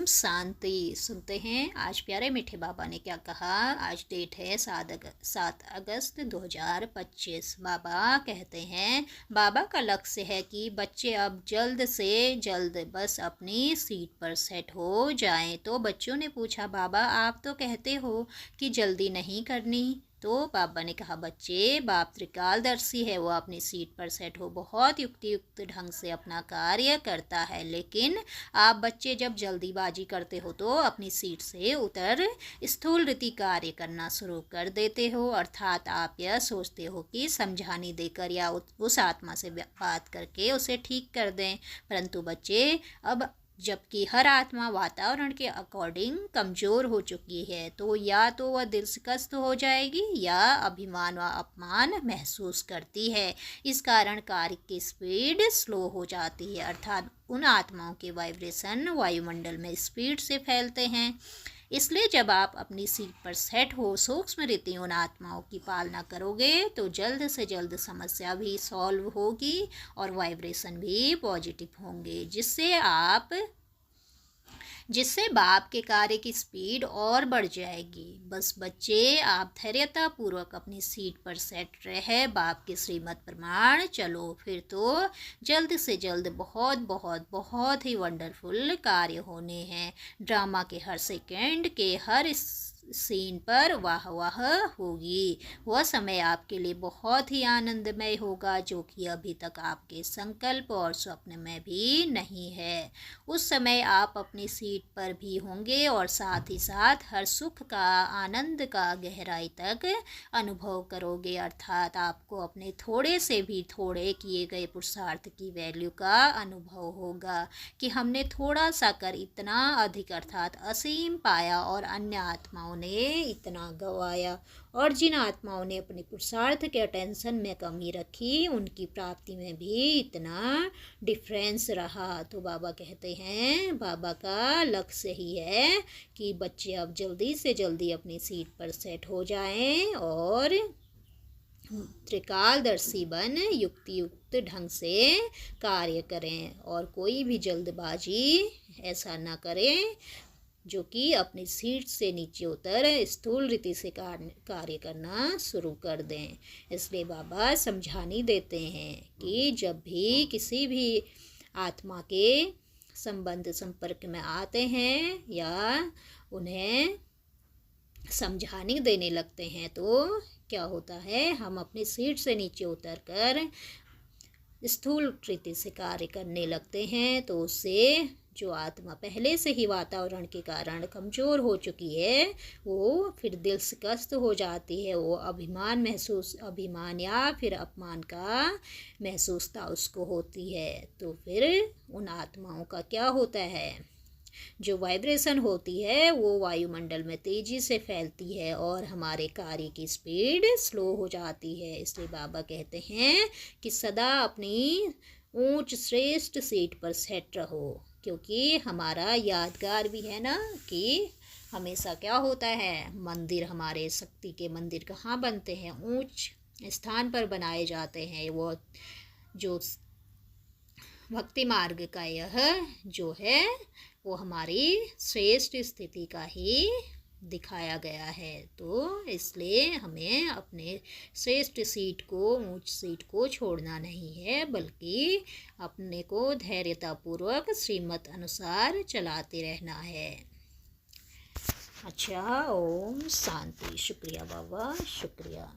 ओम शांति। सुनते हैं आज प्यारे मीठे बाबा ने क्या कहा। आज डेट है 7 अगस्त 2025। बाबा कहते हैं, बाबा का लक्ष्य है कि बच्चे अब जल्द से जल्द बस अपनी सीट पर सेट हो जाएं। तो बच्चों ने पूछा, बाबा आप तो कहते हो कि जल्दी नहीं करनी। तो बाबा ने कहा, बच्चे बाप त्रिकालदर्शी है, वो अपनी सीट पर सेट हो बहुत युक्तियुक्त ढंग से अपना कार्य करता है। लेकिन आप बच्चे जब जल्दीबाजी करते हो तो अपनी सीट से उतर स्थूल रीति कार्य करना शुरू कर देते हो। अर्थात आप यह सोचते हो कि समझाने देकर या उस आत्मा से बात करके उसे ठीक कर दें। परंतु बच्चे, अब जबकि हर आत्मा वातावरण के अकॉर्डिंग कमज़ोर हो चुकी है, तो या तो वह दिलचस्प हो जाएगी या अभिमान व अपमान महसूस करती है। इस कारण कार्य की स्पीड स्लो हो जाती है। अर्थात उन आत्माओं के वाइब्रेशन वायुमंडल में स्पीड से फैलते हैं। इसलिए जब आप अपनी सीट पर सेट हो सूक्ष्म रीति उन आत्माओं की पालना करोगे तो जल्द से जल्द समस्या भी सॉल्व होगी और वाइब्रेशन भी पॉजिटिव होंगे, जिससे बाप के कार्य की स्पीड और बढ़ जाएगी। बस बच्चे, आप धैर्यतापूर्वक अपनी सीट पर सेट रहे बाप के श्रीमत प्रमाण चलो, फिर तो जल्द से जल्द बहुत बहुत बहुत ही वंडरफुल कार्य होने हैं। ड्रामा के हर सेकंड के हर सीन पर वाह वाह होगी। वह समय आपके लिए बहुत ही आनंदमय होगा, जो कि अभी तक आपके संकल्प और स्वप्न में भी नहीं है। उस समय आप अपनी सीट पर भी होंगे और साथ ही साथ हर सुख का, आनंद का गहराई तक अनुभव करोगे। अर्थात आपको अपने थोड़े से भी थोड़े किए गए पुरुषार्थ की वैल्यू का अनुभव होगा कि हमने थोड़ा सा कर इतना अधिक अर्थात असीम पाया और अन्य आत्माओं ने इतना गंवाया। और जिन आत्माओं ने अपने पुरुषार्थ के अटेंशन में कमी रखी, उनकी प्राप्ति में भी इतना डिफरेंस रहा। तो बाबा कहते हैं, बाबा का लक्ष्य ही है कि बच्चे अब जल्दी से जल्दी अपनी सीट पर सेट हो जाएं और त्रिकालदर्शी बन युक्तियुक्त ढंग से कार्य करें और कोई भी जल्दबाजी ऐसा ना करें जो कि अपनी सीट से नीचे उतर स्थूल रीति से कार्य करना शुरू कर दें। इसलिए बाबा समझानी देते हैं कि जब भी किसी भी आत्मा के संपर्क में आते हैं या उन्हें समझाने देने लगते हैं, तो क्या होता है, हम अपनी सीट से नीचे उतरकर स्थूल रीति से कार्य करने लगते हैं। तो उससे जो आत्मा पहले से ही वातावरण के कारण कमज़ोर हो चुकी है, वो फिर दिलचस्प हो जाती है। वो अभिमान या फिर अपमान का महसूसता उसको होती है। तो फिर उन आत्माओं का क्या होता है, जो वाइब्रेशन होती है वो वायुमंडल में तेज़ी से फैलती है और हमारे कार्य की स्पीड स्लो हो जाती है। इसलिए बाबा कहते हैं कि सदा अपनी ऊंच श्रेष्ठ सीट पर सेट रहो, क्योंकि हमारा यादगार भी है ना कि हमेशा क्या होता है, मंदिर, हमारे शक्ति के मंदिर कहाँ बनते हैं, ऊंच स्थान पर बनाए जाते हैं। वो जो भक्ति मार्ग का यह जो है वो हमारी श्रेष्ठ स्थिति का ही दिखाया गया है। तो इसलिए हमें अपने श्रेष्ठ सीट को, ऊंच सीट को छोड़ना नहीं है, बल्कि अपने को धैर्यतापूर्वक श्रीमत अनुसार चलाते रहना है। अच्छा, ओम शांति। शुक्रिया बाबा, शुक्रिया।